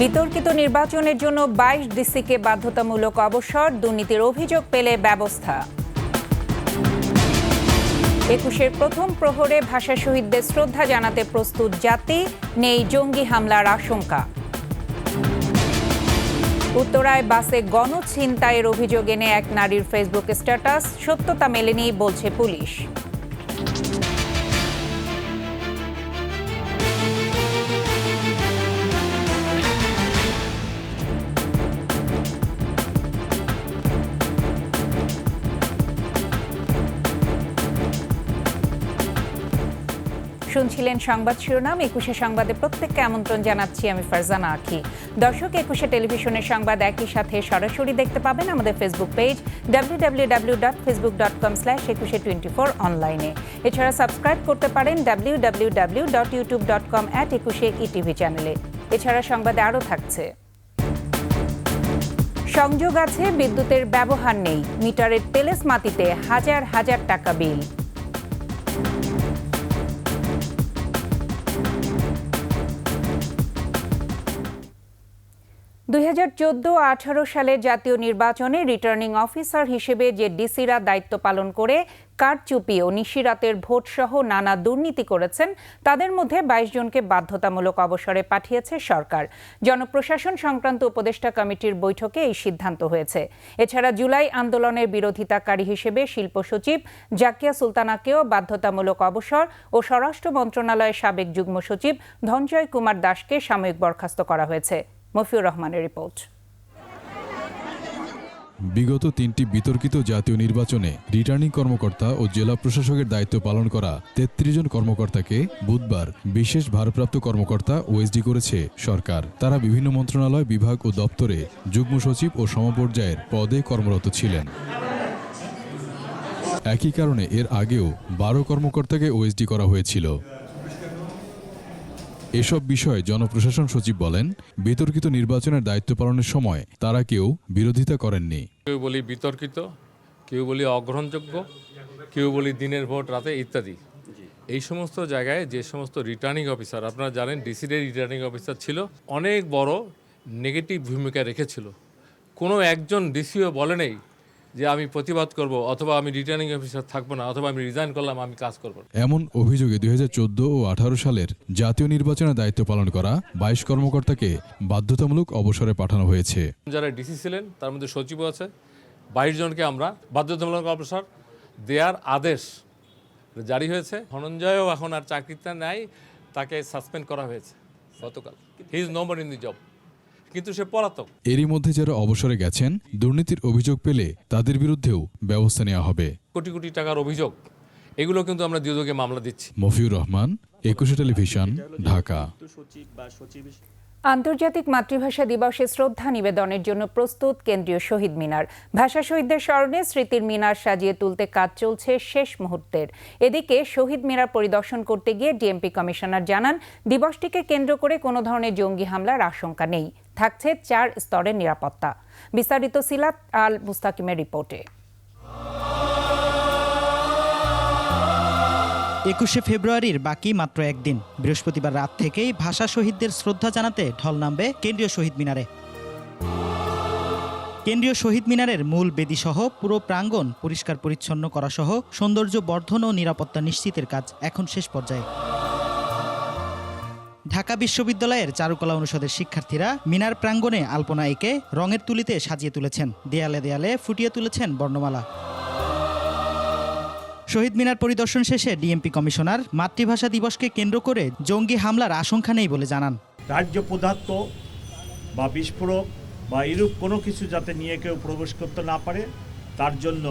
বিতর্কিত নির্বাচনের জন্য ২২ ডিসিকে বাধ্যতামূলক অবসর, দুর্নীতির অভিযোগ পেলে ব্যবস্থা। ২১-এর প্রথম প্রহরে ভাষা শহীদদের শ্রদ্ধা জানাতে প্রস্তুত জাতি, নেই জঙ্গি হামলার আশঙ্কা। উত্তরায় বাসে গণছিনতাইয়ের অভিযোগ এনে এক নারীর ফেসবুক স্ট্যাটাস, সত্যতা মেলেনি বলছে পুলিশ। শুনছিলেন সংবাদ শিরোনাম। ২১শে সংবাদে প্রত্যেককে আমন্ত্রণ জানাচ্ছি আমি ফারজানা আখি। দর্শক, ২১শে টেলিভিশনের সংবাদ একই সাথে সরাসরি দেখতে পাবেন আমাদের ফেসবুক পেজ www.facebook.com/2124 অনলাইনে। এছাড়া সাবস্ক্রাইব করতে পারেন www.youtube.com/21sheetv চ্যানেলে। এছাড়া সংবাদে আরও থাকছে: সংযোগ আছে, বিদ্যুতের ব্যবহার নেই, মিটারের তেলেসমাতিতে হাজার হাজার টাকা বিল। ২০১৪-১৮ সালের জাতীয় নির্বাচনে রিটার্নিং অফিসার হিসেবে যে ডিসিরা দায়িত্ব পালন করে কারচুপি ও নিশিরাতের ভোট সহ নানা দুর্নীতি করেছেন, তাদের মধ্যে ২২ জনকে বাধ্যতামূলক অবসরে পাঠিয়েছে সরকার। জনপ্রশাসন সংক্রান্ত উপদেষ্টা কমিটির বৈঠকে এই সিদ্ধান্ত হয়েছে। এছাড়া জুলাই আন্দোলনের বিরোধিতাকারী হিসেবে শিল্প সচিব জাকিয়া সুলতানাকেও বাধ্যতামূলক অবসর ও স্বরাষ্ট্র মন্ত্রণালয়ের সাবেক যুগ্ম সচিব ধনঞ্জয় কুমার দাসকে সাময়িক বরখাস্ত করা হয়েছে। মফিউর রহমানের রিপোর্ট। বিগত ৩টি বিতর্কিত জাতীয় নির্বাচনে রিটার্নিং কর্মকর্তা ও জেলা প্রশাসকের দায়িত্ব পালন করা ৩৩ জন কর্মকর্তাকে বুধবার বিশেষ ভারপ্রাপ্ত কর্মকর্তা ওএসডি করেছে সরকার। তারা বিভিন্ন মন্ত্রণালয়, বিভাগ ও দপ্তরে যুগ্ম সচিব ও সমপর্যায়ের পদে কর্মরত ছিলেন। একই কারণে এর আগেও ১২ কর্মকর্তাকে ওএসডি করা হয়েছিল। এসব বিষয়ে জনপ্রশাসন সচিব বলেন, বিতর্কিত নির্বাচনের দায়িত্ব পালনের সময় তারা কেউ বিরোধিতা করেননি। কেউ বলি বিতর্কিত, কেউ বলি অগ্রহণযোগ্য, কেউ বলি দিনের ভোট রাতে ইত্যাদি। এই সমস্ত জায়গায় যে সমস্ত রিটার্নিং অফিসার, আপনারা জানেন ডিসির রিটার্নিং অফিসার ছিল, অনেক বড় নেগেটিভ ভূমিকা রেখেছিল। কোনো একজন ডিসিও বলে নেই যে আমি প্রতিবাদ করব, অথবা আমি রিটার্নিং অফিসার থাকবো না, অথবা আমি রিজাইন করলাম, আমি কাজ করব। এমন অভিযোগে ২০১৪ ও ১৮ সালের জাতীয় নির্বাচনের দায়িত্ব পালন করা ২২ কর্মকর্তাকে বাধ্যতামূলক অবসরে পাঠানো হয়েছে। যারা ডিসি ছিলেন তার মধ্যে সচিবও আছে। ২২ জনকে আমরা বাধ্যতামূলক অবসর দেওয়ার আদেশ জারি হয়েছে। ধনঞ্জয়ও এখন আর চাকরিতে নাই, তাকে সাসপেন্ড করা হয়েছে গতকাল। He is no more in the job, কিন্তু সে পলাতক। এরই মধ্যে যারা অবসরে গেছেন, দুর্নীতির অভিযোগ পেলে তাদের বিরুদ্ধেও ব্যবস্থা নেওয়া হবে। কোটি কোটি টাকার অভিযোগ, এগুলো কিন্তু আমরা দুদকে মামলা দিচ্ছি। মফিউর রহমান, ২১শে টেলিভিশন, ঢাকা। আন্তর্জাতিক মাতৃভাষা দিবসে শ্রদ্ধা নিবেদনের জন্য প্রস্তুত কেন্দ্রীয় শহীদ মিনার। ভাষা শহীদদের স্মরণে স্মৃতির মিনার সাজিয়ে তুলতে কাজ চলছে শেষ মুহূর্তের। এদিকে শহীদ মিনার পরিদর্শন করতে গিয়ে ডিএমপি কমিশনার জানান, দিবসটিকে কেন্দ্র করে কোনো ধরনের জঙ্গি হামলার আশঙ্কা নেই, থাকছে ৪ স্তরের নিরাপত্তা। বিস্তারিত সিলাত আল মুস্তাকিমের রিপোর্টে। ২১শে ফেব্রুয়ারির বাকি মাত্র একদিন, বৃহস্পতিবার রাত থেকেই ভাষা শহীদদের শ্রদ্ধা জানাতে ঢল নামবে কেন্দ্রীয় শহীদ মিনারে। কেন্দ্রীয় শহীদ মিনারের মূল বেদিসহ পুরো প্রাঙ্গণ পরিষ্কার পরিচ্ছন্ন করা সহ সৌন্দর্য বর্ধন ও নিরাপত্তা নিশ্চিতের কাজ এখন শেষ পর্যায়ে। ঢাকা বিশ্ববিদ্যালয়ের চারুকলা অনুষদের শিক্ষার্থীরা মিনার প্রাঙ্গণে আলপনা এঁকে রঙের তুলিতে সাজিয়ে তুলেছেন, দেয়ালে দেয়ালে ফুটিয়ে তুলেছেন বর্ণমালা। শহীদ মিনার পরিদর্শন শেষে ডিএমপি কমিশনার মাতৃভাষা দিবসকে কেন্দ্র করে জঙ্গি হামলার আশঙ্কা নেই বলে জানান। রাজ্য পদার্থ বা বিস্ফোরক বা এরূপ কোনো কিছু যাতে নিয়ে কেউ প্রবেশ করতে না পারে, তার জন্য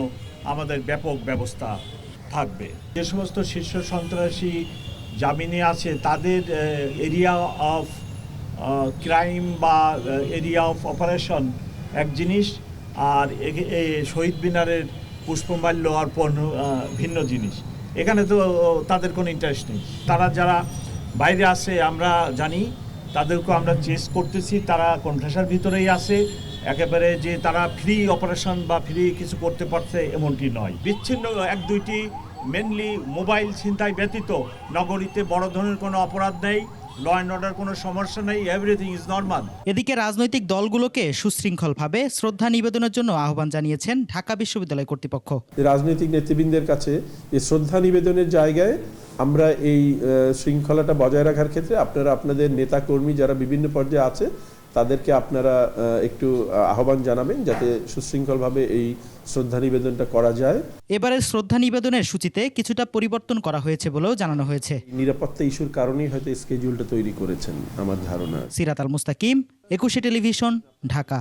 আমাদের ব্যাপক ব্যবস্থা থাকবে। যে সমস্ত শীর্ষ সন্ত্রাসী জামিনে আছে তাদের এরিয়া অফ ক্রাইম বা এরিয়া অফ অপারেশন এক জিনিস, আর শহীদ মিনারের পুষ্পমাল্য অর্পণ ভিন্ন জিনিস। এখানে তো তাদের কোনো ইন্টারেস্ট নেই। তারা যারা বাইরে আসে আমরা জানি, তাদেরকেও আমরা চেস করতেছি, তারা কনফেশনের ভিতরেই আসে। একেবারে যে তারা ফ্রি অপারেশন বা ফ্রি কিছু করতে পারছে এমনটি নয়। বিচ্ছিন্ন এক দুইটি মেনলি মোবাইল ছিনতাই ব্যতীত নগরীতে বড় ধরনের কোনো অপরাধ নেই। ল অ্যান্ড অর্ডার কোনো সমস্যা নেই, এভরিথিং ইজ নর্মাল। এদিকে রাজনৈতিক দলগুলোকে সুশৃঙ্খলভাবে শ্রদ্ধা নিবেদনের জন্য আহ্বান জানিয়েছেন ঢাকা বিশ্ববিদ্যালয় কর্তৃপক্ষ। রাজনৈতিক নেতৃবৃন্দের কাছে এই শ্রদ্ধা নিবেদনের জায়গায় আমরা এই শৃঙ্খলাটা বজায় রাখার ক্ষেত্রে আপনারা আপনাদের নেতা কর্মী যারা বিভিন্ন পর্যায়ে আছে তাদেরকে আপনারা একটু আহ্বান জানাবেন যাতে সুশৃঙ্খলভাবে এই শ্রদ্ধা নিবেদনটা করা যায়। এবারের শ্রদ্ধা নিবেদনের সূচিতে কিছুটা পরিবর্তন করা হয়েছে বলেও জানানো হয়েছে। নিরাপত্তা ইস্যুর কারণেই হয়তো স্কেডিউলটা তৈরি করেছেন আমার ধারণা। সিরাত আল মুস্তাকিম, 21 টেলিভিশন, ঢাকা।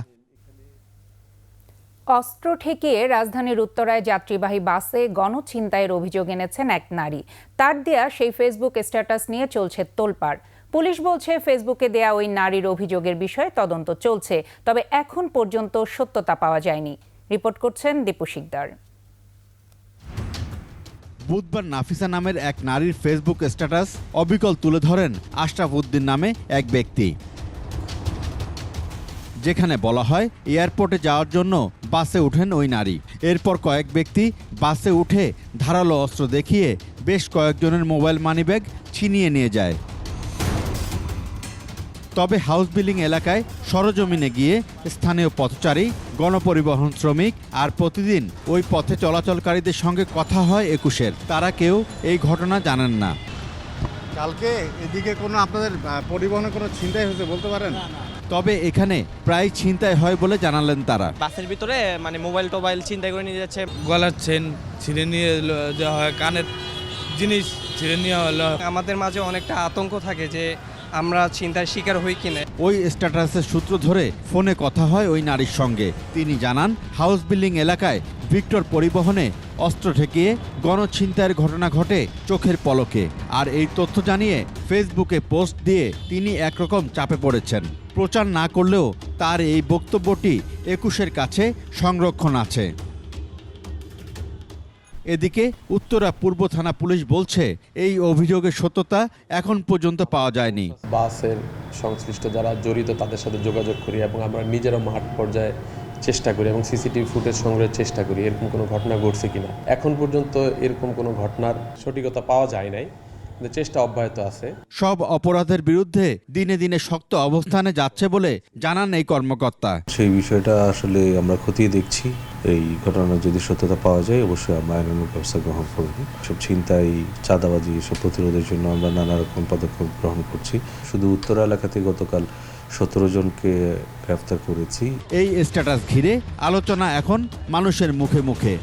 অস্ত্র ঠেকিয়ে রাজধানীর উত্তরায় যাত্রীবাহী বাসে গণছিনতাইয়ের অভিযোগ এনেছেন এক নারী। তার দেয়া সেই ফেসবুক স্ট্যাটাস নিয়ে চলছে তোলপাড়। পুলিশ বলছে ফেসবুকে দেয়া ওই নারীর অভিযোগের বিষয়ে তদন্ত চলছে, তবে এখন পর্যন্ত সত্যতা পাওয়া যায়নি। রিপোর্ট করছেন দীপু শিকদার। বুধবার নাফিসা নামের এক নারীর ফেসবুক স্ট্যাটাস অবিকল তুলে ধরেন আশরাফ উদ্দিন নামে এক ব্যক্তি, যেখানে বলা হয় এয়ারপোর্টে যাওয়ার জন্য বাসে ওঠেন ওই নারী। এরপর কয়েক ব্যক্তি বাসে উঠে ধারালো অস্ত্র দেখিয়ে বেশ কয়েকজনের মোবাইল মানিব্যাগ ছিনিয়ে নিয়ে যায়। তবে হাউস বিল্ডিং এলাকায় সরজমিনে গিয়ে স্থানীয় পথচারী, গণপরিবহন শ্রমিক আর প্রতিদিন ওই পথে চলাচলকারীদের সঙ্গে কথা হয় 21-এর। তারা কেউ এই ঘটনা জানেন না। কালকে এদিকে কোনো আপনাদের পরিবহনে কোনো ছিনতাই হয়েছে বলতে পারেন? তবে এখানে প্রায় ছিনতাই হয় বলে জানালেন তারা। বাসের ভিতরে মানে মোবাইল টোবাইল ছিনতাই করে নিয়ে যাচ্ছে, গলার চেন ছিঁড়ে নিয়ে যাওয়া হয়, কানের জিনিস ছিঁড়ে নেওয়া হলো। আমাদের মাঝে অনেকটা আতঙ্ক থাকে যে আমরা ছিনতাইয়ের শিকার হই কিনা। ওই স্ট্যাটাসের সূত্র ধরে ফোনে কথা হয় ওই নারীর সঙ্গে। তিনি জানান হাউস বিল্ডিং এলাকায় ভিক্টর পরিবহনে অস্ত্র ঠেকিয়ে গণছিনতাইয়ের ঘটনা ঘটে চোখের পলকে। আর এই তথ্য জানিয়ে ফেসবুকে পোস্ট দিয়ে তিনি একরকম চাপে পড়েছেন। প্রচার না করলেও তার এই বক্তব্যটি 21-এর কাছে সংরক্ষণ আছে। এদিকে উত্তরা পূর্ব থানা পুলিশ বলছে এই অভিযোগের সত্যতা এখন পর্যন্ত পাওয়া যায়নি। বাসের সংশ্লিষ্ট যারা জড়িত তাদের সাথে যোগাযোগ করি এবং আমরা নিজেরা মাঠ পর্যায়ে চেষ্টা করি এবং সিসিটিভি ফুটেজ সংগ্রহের চেষ্টা করি এরকম কোনো ঘটনা ঘটছে কিনা। এখন পর্যন্ত এরকম কোনো ঘটনার সঠিকতা পাওয়া যায় নাই, কিন্তু চেষ্টা অব্যাহত আছে। সব অপরাধের বিরুদ্ধে দিনে দিনে শক্ত অবস্থানে যাচ্ছে বলে জানান এই কর্মকর্তা। সেই বিষয়টা আসলে আমরা খতিয়ে দেখছি। এই ঘটনার যদি সত্যতা পাওয়া যায় অবশ্যই আমরা আইনানুগ ব্যবস্থা গ্রহণ করব। সব ছিনতাই, চাঁদাবাজি এসব প্রতিরোধের জন্য আমরা নানা রকম পদক্ষেপ গ্রহণ করছি। শুধু উত্তরা এলাকাতে গতকাল 17 জনকে গ্রেফতার করেছি। এই স্ট্যাটাস ঘিরে আলোচনা এখন মানুষের মুখে মুখে।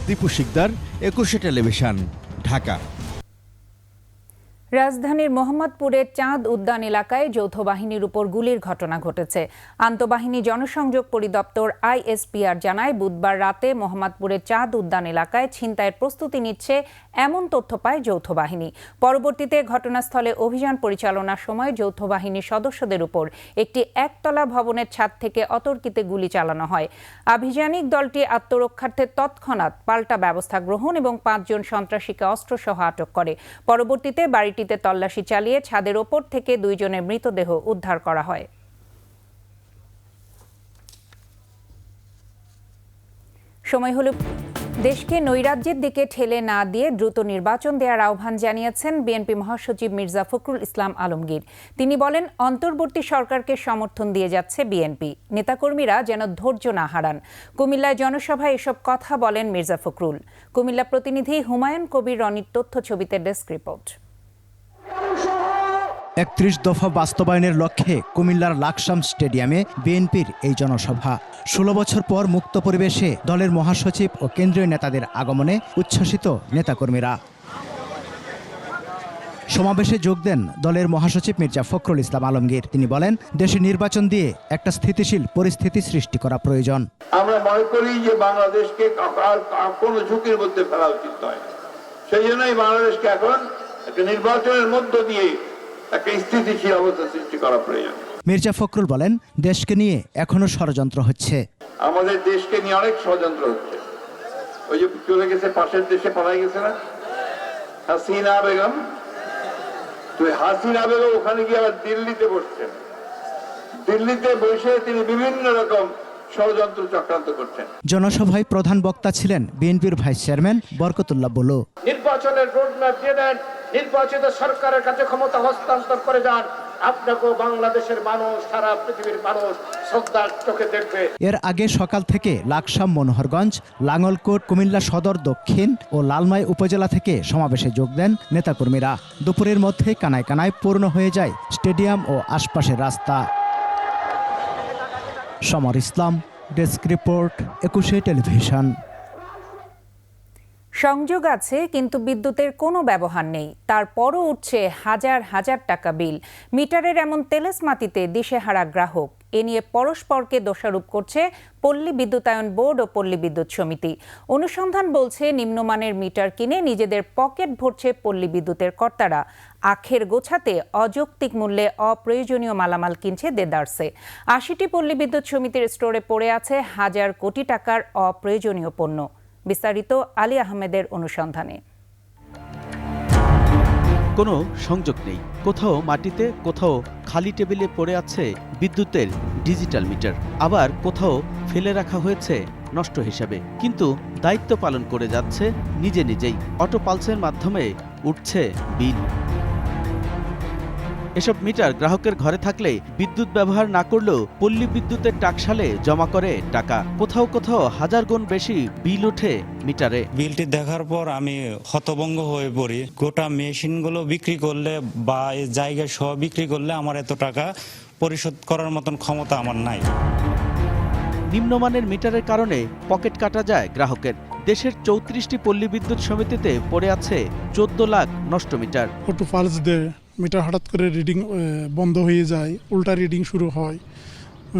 দীপু শিকদার, 21 টেলিভিশন, ঢাকা। রাজধানীর মোহাম্মদপুরের চাঁদ উদ্যান এলাকায় যৌথ বাহিনীর উপর গুলির ঘটনা ঘটেছে। আন্তঃবাহিনী জনসংযোগ পরিদপ্তর ISPR জানায় বুধবার রাতে মোহাম্মদপুরের চাঁদ উদ্যান এলাকায় ছিনতাইয়ের প্রস্তুতি নিচ্ছে এমন তথ্য পায় যৌথ বাহিনী। পরবর্তীতে ঘটনাস্থলে অভিযান পরিচালনার সময় যৌথ বাহিনীর সদস্যদের উপর একটি একতলা ভবনের ছাদ থেকে অতর্কিতে গুলি চালানো হয়। আভিযানিক দলটি আত্মরক্ষার্থে তৎক্ষণাৎ পাল্টা ব্যবস্থা গ্রহণ এবং 5 জন সন্ত্রাসীকে অস্ত্রসহ আটক করে। পরবর্তীতে বাড়িটিতে তল্লাশি চালিয়ে ছাদের ওপর থেকে 2 জনের মৃতদেহ উদ্ধার করা হয়। সময় হলো দেশকে নৈরাজ্যের দিকে ঠেলে না দিয়ে দ্রুত নির্বাচন দেওয়ার আহ্বান জানিয়েছেন বিএনপি মহাসচিব মির্জা ফখরুল ইসলাম আলমগীর। তিনি বলেন, অন্তর্বর্তী সরকারকে সমর্থন দিয়ে যাচ্ছে বিএনপি, নেতাকর্মীরা যেন ধৈর্য না হারান। কুমিল্লায় জনসভায় এসব কথা বলেন মির্জা ফখরুল। কুমিল্লা প্রতিনিধি হুমায়ুন কবির রনির তথ্য ছবিতে ডেস্ক রিপোর্ট। 31 দফা বাস্তবায়নের লক্ষ্যে কুমিল্লার লাকসাম স্টেডিয়ামে বিএনপির এই জনসভা। 16 বছর পর মুক্ত পরিবেশে দলের মহাসচিব ও কেন্দ্রীয় নেতাদের আগমনে উচ্ছ্বসিত নেতাকর্মীরা। সমাবেশে যোগ দেন দলের মহাসচিব মির্জা ফখরুল ইসলাম আলমগীর। তিনি বলেন, দেশে নির্বাচন দিয়ে একটা স্থিতিশীল পরিস্থিতি সৃষ্টি করা প্রয়োজন। আমরা মনে করি যে বাংলাদেশকে কোনো ঝুঁকির মধ্যে ফেলা উচিত নয়। সেই জন্যই বাংলাদেশকে এখন একটা নির্বাচনের মধ্য দিয়ে একটা স্থিতিশীল অবস্থা সৃষ্টি করা প্রয়োজন। মির্জা ফখরুল বলেন, দেশকে নিয়ে এখনো ষড়যন্ত্র হচ্ছে। আমাদের দেশকে নিয়ে অনেক ষড়যন্ত্র হচ্ছে। ওই যে চলে গেছে পাশের দেশে, পালাই গেছে না হাসিনা বেগম, তো হাসিনা বেগম ওখানে গিয়ে আবার দিল্লিতে বসছেন। দিল্লিতে বসে তিনি বিভিন্ন রকম ষড়যন্ত্র চক্রান্ত করছেন। জনসভায় প্রধান বক্তা ছিলেন বিএনপির ভাইস চেয়ারম্যান বরকতুল্লাহ বুলু। নির্বাচনের রোডম্যাপ দিয়ে দেন, নির্বাচিত সরকারের কাছে ক্ষমতা হস্তান্তর করে যান, আপনাকেও বাংলাদেশের মানুষ, সারা পৃথিবীর মানুষ শ্রদ্ধার চোখে দেখবে। এর আগে সকাল থেকে লাকসাম, মনোহরগঞ্জ, লাঙ্গলকোট, কুমিল্লা সদর দক্ষিণ ও লালমাই উপজেলা থেকে সমাবেশে যোগ দেন নেতাকর্মীরা। দুপুরের মধ্যে কানায় কানায় পূর্ণ হয়ে যায় স্টেডিয়াম ও আশপাশের রাস্তা। সমর ইসলাম, ডেস্ক রিপোর্ট, 21 টেলিভিশন। সংযোগ আছে কিন্তু বিদ্যুতের কোনো ব্যবহার নেই, তারপরও উঠছে হাজার হাজার টাকা বিল। মিটারের এমন তেলেসমাতিতে দিশেহারা গ্রাহক। এ নিয়ে পরস্পরকে দোষারোপ করছে পল্লী বিদ্যুতায়ন বোর্ড ও পল্লী বিদ্যুৎ সমিতি। অনুসন্ধান বলছে নিম্নমানের মিটার কিনে নিজেদের পকেট ভরছে পল্লী বিদ্যুতের কর্তারা। আখের গোছাতে অযৌক্তিক মূল্যে অপ্রয়োজনীয় মালামাল কিনছে দেদারসে। ৮০টি পল্লী বিদ্যুৎ সমিতির স্টোরে পড়ে আছে হাজার কোটি টাকার অপ্রয়োজনীয় পণ্য। বিস্তারিত আলী আহমেদের অনুসন্ধানে। কোনো সংযোগ নেই, কোথাও মাটিতে, কোথাও খালি টেবিলে পড়ে আছে বিদ্যুতের ডিজিটাল মিটার, আবার কোথাও ফেলে রাখা হয়েছে নষ্ট হিসাবে। কিন্তু দায়িত্ব পালন করে যাচ্ছে নিজে নিজেই। অটো পালসের মাধ্যমে উঠছে বিল। এসব মিটার গ্রাহকের ঘরে থাকলে বিদ্যুৎ ব্যবহার না করলেও পল্লী বিদ্যুতের টাকশালে জমা করে টাকা। কোথাও কোথাও হাজার গুণ বেশি বিল ওঠে মিটারে। বিলটি দেখার পর আমি হতভম্ব হয়ে পড়ি। গোটা মেশিনগুলো বিক্রি করলে বা এই জায়গা সহ বিক্রি করলে আমার এত টাকা পরিশোধ করার মতন ক্ষমতা আমার নাই। নিম্নমানের মিটারের কারণে পকেট কাটা যায় গ্রাহকের। দেশের ৩৪টি পল্লী বিদ্যুৎ সমিতিতে পড়ে আছে 14 লাখ নষ্ট মিটার। অটো পালস দেয়, মিটার হঠাৎ করে রিডিং বন্ধ হয়ে যায়, উল্টা রিডিং শুরু হয়,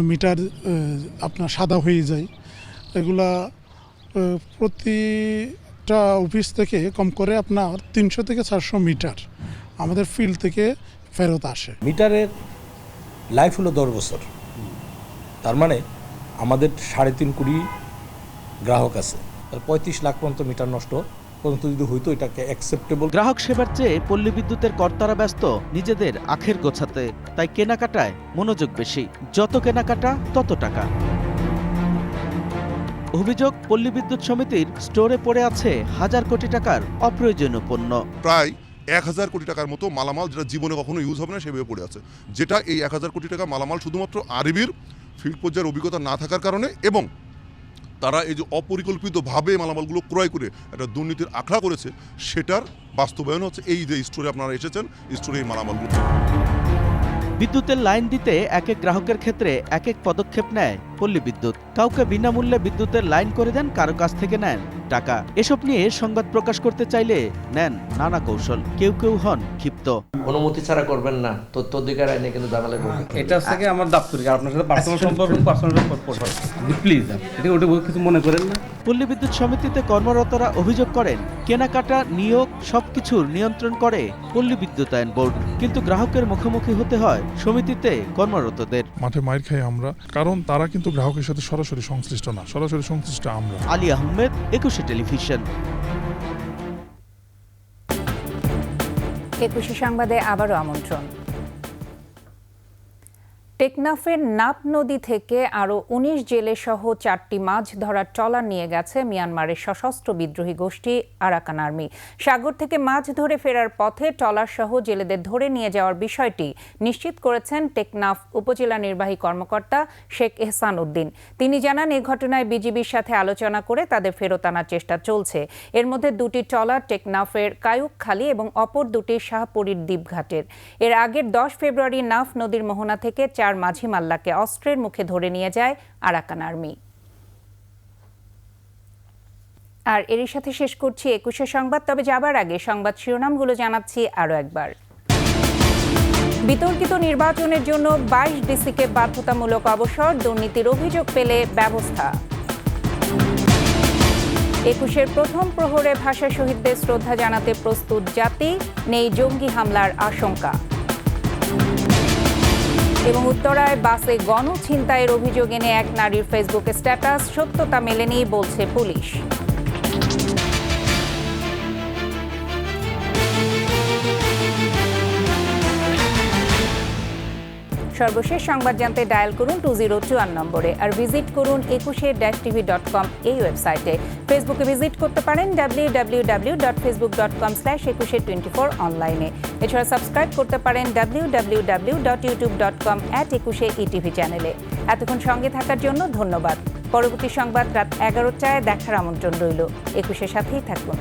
মিটার আপনার সাদা হয়ে যায়। এগুলা প্রতিটা অফিস থেকে কম করে আপনার 300 থেকে 400 মিটার আমাদের ফিল্ড থেকে ফেরত আসে। মিটারের লাইফ হলো 10 বছর, তার মানে আমাদের 3.5 কোটি গ্রাহক আছে, 35 লাখ পর্যন্ত মিটার নষ্ট যদি হইতো এটাকে অ্যাকসেপ্টেবল। গ্রাহক সেবার চেয়ে পল্লী বিদ্যুতের কর্তারা ব্যস্ত নিজেদের আখের গোছাতে, তাই কেনাকাটায় মনোযোগ বেশি। যত কেনাকাটা তত টাকা। অভিযোগ, পল্লী বিদ্যুৎ সমিতির স্টোরে পড়ে আছে হাজার কোটি টাকার অপ্রয়োজনীয় পণ্য। প্রায় 1000 কোটি টাকার মতো মালামাল যেটা জীবনে কখনো ইউজ হবে না সেভাবে পড়ে আছে, যেটা এই 1000 কোটি টাকা মালামাল শুধুমাত্র আরবির ফিল্ড পর্যায়ের অভিজ্ঞতা না থাকার কারণে এবং তারা এই যে অপরিকল্পিতভাবে মালামালগুলো ক্রয় করে একটা দুর্নীতির আখড়া করেছে, সেটার বাস্তবায়ন হচ্ছে এই যে স্টোরে আপনারা এসেছেন, স্টোরে এই মালামালগুলো। বিদ্যুতের লাইন দিতে এক এক গ্রাহকের ক্ষেত্রে এক এক পদক্ষেপ নেয় পল্লী বিদ্যুৎ। কাউকে বিনামূল্যে বিদ্যুতের লাইন করে দেন, কারো কাছ থেকে নেন টাকা। এসব নিয়ে সংবাদ প্রকাশ করতে চাইলে নেন নানা কৌশল। কেউ কেউ হন ক্ষিপ্ত। অনুমতি ছাড়া করবেন না, তথ্য অধিকার আইনে কিন্তু ঝামেলা করবেন। এটা থেকে আমার দাপ্তরিক, আপনার সাথে পার্সোনাল সম্পর্ক, পার্সোনাল প্লিজ এটা ওটা কিছু মনে করেন না। পল্লী বিদ্যুৎ সমিতিতে কর্মরতরা অভিযোগ করেন, কেনাকাটা, নিয়োগ সবকিছুর নিয়ন্ত্রণ করে পল্লী বিদ্যুতায়ন বোর্ড, কিন্তু গ্রাহকের মুখোমুখি হতে হয় সমিতিতে কর্মরতদের। মাঠে মাইর খাই আমরা, কারণ তারা কিন্তু গ্রাহকের সাথে সরাসরি সংশ্লিষ্ট না, সরাসরি সংশ্লিষ্ট আমরা। আলী আহমেদ, 21 টেলিভিশন। 21 সংবাদে আবারও আমন্ত্রণ। টেকনাফের নাপ নদী থেকে আরও 19 জেলে সহ 4টি মাছ ধরার ট্রলার নিয়ে গেছে মিয়ানমারের সশস্ত্র বিদ্রোহী গোষ্ঠী আরাকান আর্মি। সাগর থেকে মাছ ধরে ফেরার পথে ট্রলার সহ জেলেদের ধরে নিয়ে যাওয়ার বিষয়টি নিশ্চিত করেছেন টেকনাফ উপজেলা নির্বাহী কর্মকর্তা শেখ এহসান উদ্দিন। তিনি জানান, এ ঘটনায় বিজিবির সাথে আলোচনা করে তাদের ফেরত আনার চেষ্টা চলছে। এর মধ্যে 2টি ট্রলার টেকনাফের কায়ুকখালী এবং অপর 2টি শাহপুরীর দ্বীপঘাটের। এর আগের 10 ফেব্রুয়ারি নাফ নদীর মোহনা থেকে 4 মাঝি মাল্লাকে অস্ত্রের মুখে ধরে নিয়ে যায় আরাকান আর্মি। আর এরই সাথে শেষ করছি 21 সংবাদ। তবে যাবার আগে সংবাদ শিরোনামগুলো জানাচ্ছি আরও একবার। বিতর্কিত নির্বাচনের জন্য 22 ডিসিকে বাধ্যতামূলক অবসর, দুর্নীতির অভিযোগ পেলে ব্যবস্থা। 21-এর প্রথম প্রহরে ভাষা শহীদদের শ্রদ্ধা জানাতে প্রস্তুত জাতি, নেই জঙ্গি হামলার আশঙ্কা। এবং উত্তরায় বাসে গণছিনতাইয়ের অভিযোগ এনে এক নারীর ফেসবুকে স্ট্যাটাস, সত্যতা মেলেনি বলছে পুলিশ। সর্বশেষ সংবাদ জানতে ডায়াল করুন 2024 নম্বরে আর ভিজিট করুন 21-tv.com এই ওয়েবসাইটে। ফেসবুকে ভিজিট করতে পারেন www.facebook.com/2124 অনলাইনে। এছাড়া সাবস্ক্রাইব করতে পারেন www.youtube.com/21etv চ্যানেলে। এতক্ষণ সঙ্গে থাকার জন্য ধন্যবাদ। পরবর্তী সংবাদ রাত 11টায় দেখার আমন্ত্রণ রইল। 21-এর সাথেই থাকুন।